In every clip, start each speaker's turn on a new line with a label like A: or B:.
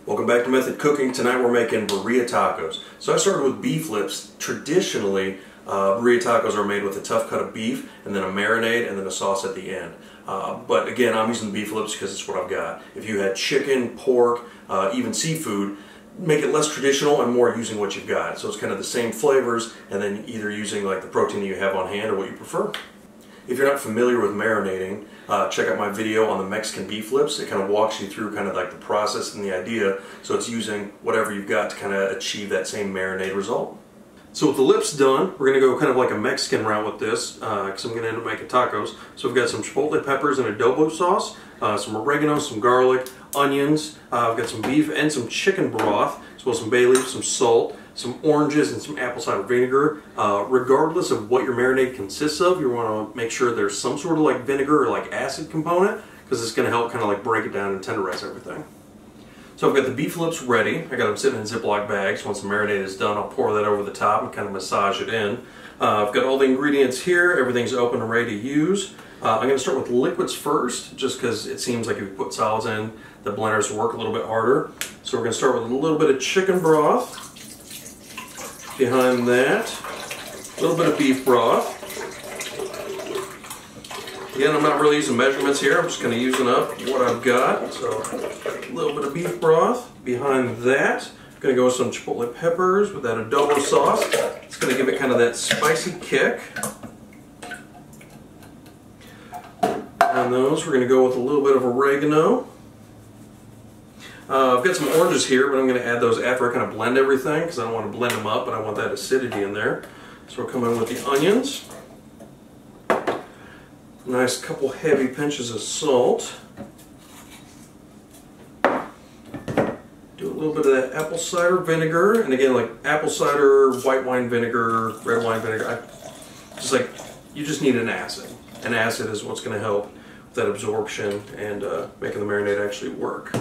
A: Welcome back to Method Cooking. Tonight we're making Barria Tacos. So I started with beef lips. Traditionally, Barria Tacos are made with a tough cut of beef and then a marinade and then a sauce at the end. But again, I'm using the beef lips because it's what I've got. If you had chicken, pork, even seafood, make it less traditional and more using what you've got. So it's kind of the same flavors and then either using like the protein that you have on hand or what you prefer. If you're not familiar with marinating, check out my video on the Mexican beef lips. It kind of walks you through kind of like the process and the idea. So it's using whatever you've got to kind of achieve that same marinade result. So with the lips done, we're going to go kind of like a Mexican route with this because I'm going to end up making tacos. So we've got some Chipotle Peppers and Adobo sauce, some oregano, some garlic, onions. I've got some beef and some chicken broth, as well as some bay leaf, some salt, some oranges, and some apple cider vinegar. Regardless of what your marinade consists of, you want to make sure there's some sort of like vinegar or like acid component because it's going to help kind of like break it down and tenderize everything. So I've got the beef lips ready. I got them sitting in Ziploc bags. Once the marinade is done, I'll pour that over the top and kind of massage it in. I've got all the ingredients here. Everything's open and ready to use. I'm going to start with liquids first, just because it seems like if you put solids in, the blenders work a little bit harder. So we're going to start with a little bit of chicken broth. Behind that, a little bit of beef broth. Again, I'm not really using measurements here. I'm just kind of using up what I've got. So a little bit of beef broth. Behind that, I'm going to go with some Chipotle Peppers with that Adobo sauce. It's going to give it kind of that spicy kick. And those, we're going to go with a little bit of oregano. I've got some oranges here, but I'm going to add those after I kind of blend everything because I don't want to blend them up, but I want that acidity in there. So we'll come in with the onions. Nice couple heavy pinches of salt. Do a little bit of that apple cider vinegar, and again, like apple cider, white wine vinegar, red wine vinegar. Just like you just need an acid. An acid is what's going to help with that absorption and making the marinade actually work.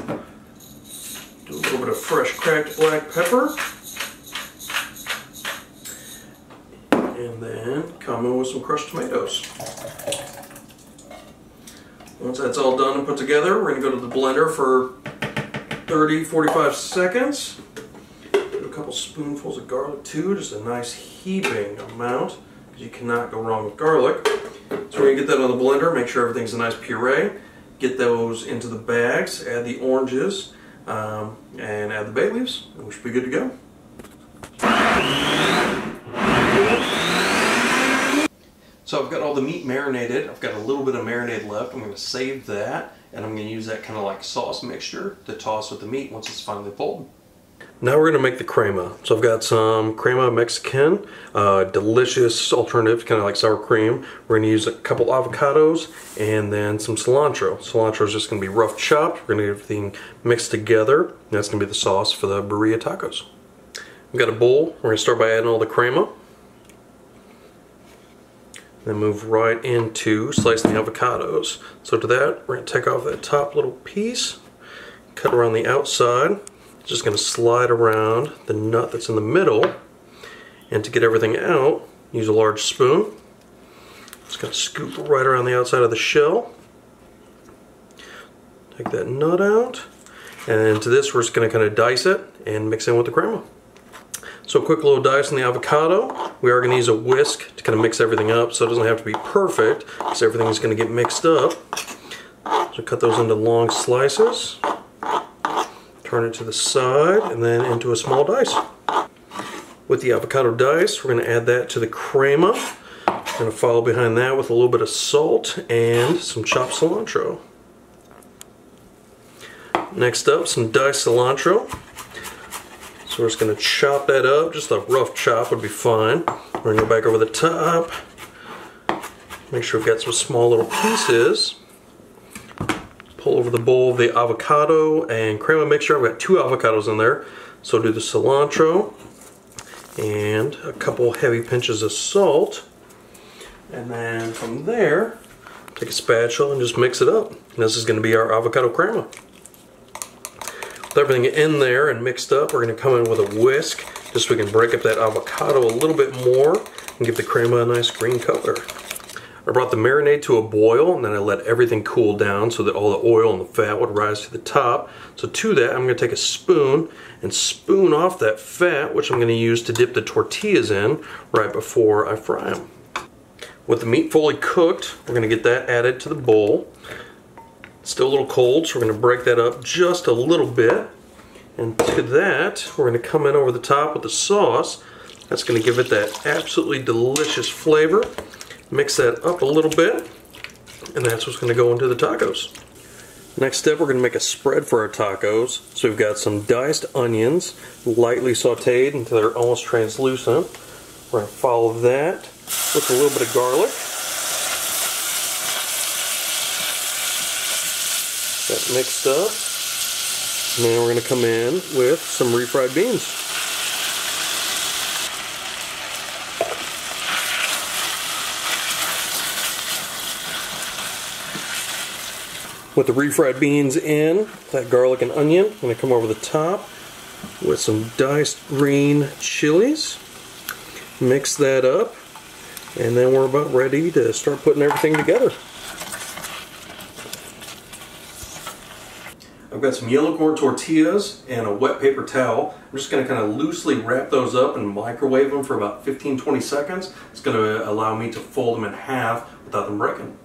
A: Do a little bit of fresh cracked black pepper. And then come in with some crushed tomatoes. Once that's all done and put together, we're going to go to the blender for 30-45 seconds. Do a couple spoonfuls of garlic too, just a nice heaping amount, because you cannot go wrong with garlic. So we're going to get that on the blender, make sure everything's a nice puree. Get those into the bags, add the oranges, and add the bay leaves, and we should be good to go. So I've got all the meat marinated. I've got a little bit of marinade left. I'm going to save that, and I'm going to use that kind of like sauce mixture to toss with the meat once it's finally pulled. Now we're going to make the crema. So I've got some Crema Mexican, delicious alternative, kind of like sour cream. We're going to use a couple avocados and then some cilantro. Cilantro is just going to be rough chopped. We're going to get everything mixed together. And that's going to be the sauce for the Barria Tacos. We've got a bowl. We're going to start by adding all the crema. Then move right into slicing the avocados. So to that, we're going to take off that top little piece, cut around the outside. Just going to slide around the nut that's in the middle, and to get everything out, use a large spoon. Just going to scoop right around the outside of the shell. Take that nut out, and then to this we're just going to kind of dice it and mix in with the crema. So a quick little dice on the avocado. We are going to use a whisk to kind of mix everything up, so it doesn't have to be perfect, because everything's going to get mixed up. So cut those into long slices. Turn it to the side and then into a small dice. With the avocado dice, we're going to add that to the crema. We're going to follow behind that with a little bit of salt and some chopped cilantro. Next up, some diced cilantro. So we're just going to chop that up. Just a rough chop would be fine. We're going to go back over the top. Make sure we've got some small little pieces. Pull over the bowl of the avocado and crema mixture. I've got 2 avocados in there. So do the cilantro and a couple heavy pinches of salt. And then from there, take a spatula and just mix it up. And this is going to be our avocado crema. With everything in there and mixed up, we're going to come in with a whisk just so we can break up that avocado a little bit more and give the crema a nice green color. I brought the marinade to a boil, and then I let everything cool down so that all the oil and the fat would rise to the top. So to that, I'm going to take a spoon and spoon off that fat, which I'm going to use to dip the tortillas in right before I fry them. With the meat fully cooked, we're going to get that added to the bowl. It's still a little cold, so we're going to break that up just a little bit. And to that, we're going to come in over the top with the sauce. That's going to give it that absolutely delicious flavor. Mix that up a little bit, and that's what's going to go into the tacos. Next step, we're going to make a spread for our tacos. So we've got some diced onions, lightly sauteed until they're almost translucent. We're going to follow that with a little bit of garlic. That mixed up. And then we're going to come in with some refried beans. With the refried beans in, that garlic and onion, I'm going to come over the top with some diced green chilies. Mix that up, and then we're about ready to start putting everything together. I've got some yellow corn tortillas and a wet paper towel. I'm just going to kind of loosely wrap those up and microwave them for about 15-20 seconds. It's going to allow me to fold them in half without them breaking.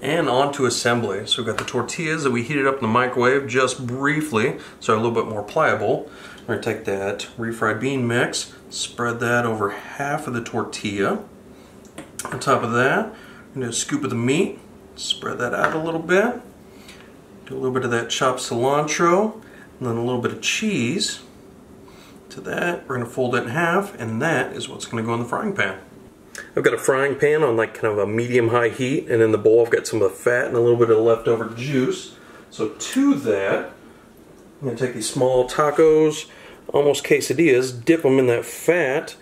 A: And on to assembly. So we've got the tortillas that we heated up in the microwave just briefly, so they're a little bit more pliable. We're going to take that refried bean mix, spread that over half of the tortilla. On top of that, I'm going to do a scoop of the meat, spread that out a little bit. Do a little bit of that chopped cilantro, and then a little bit of cheese. To that, we're going to fold it in half, and that is what's going to go in the frying pan. I've got a frying pan on like kind of a medium-high heat, and in the bowl I've got some of the fat and a little bit of leftover juice. So to that, I'm going to take these small tacos, almost quesadillas, dip them in that fat,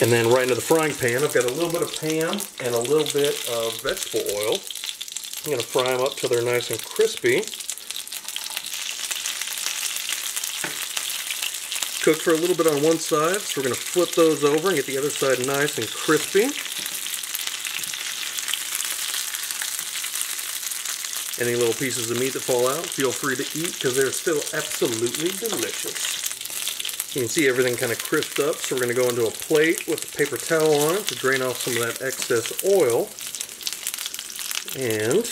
A: and then right into the frying pan. I've got a little bit of Pam and a little bit of vegetable oil. I'm going to fry them up till they're nice and crispy. Cooked for a little bit on one side, so we're going to flip those over and get the other side nice and crispy. Any little pieces of meat that fall out, feel free to eat because they're still absolutely delicious. You can see everything kind of crisped up, so we're going to go into a plate with a paper towel on it to drain off some of that excess oil. And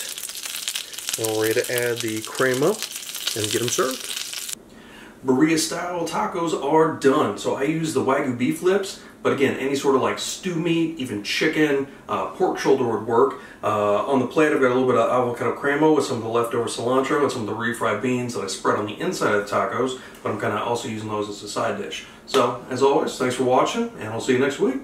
A: we're ready to add the crema and get them served. Barria style tacos are done. So I use the Wagyu beef lips, but again, any sort of like stew meat, even chicken, pork shoulder would work. On the plate I've got a little bit of avocado crema with some of the leftover cilantro and some of the refried beans that I spread on the inside of the tacos, but I'm kind of also using those as a side dish. So as always, thanks for watching, and I'll see you next week.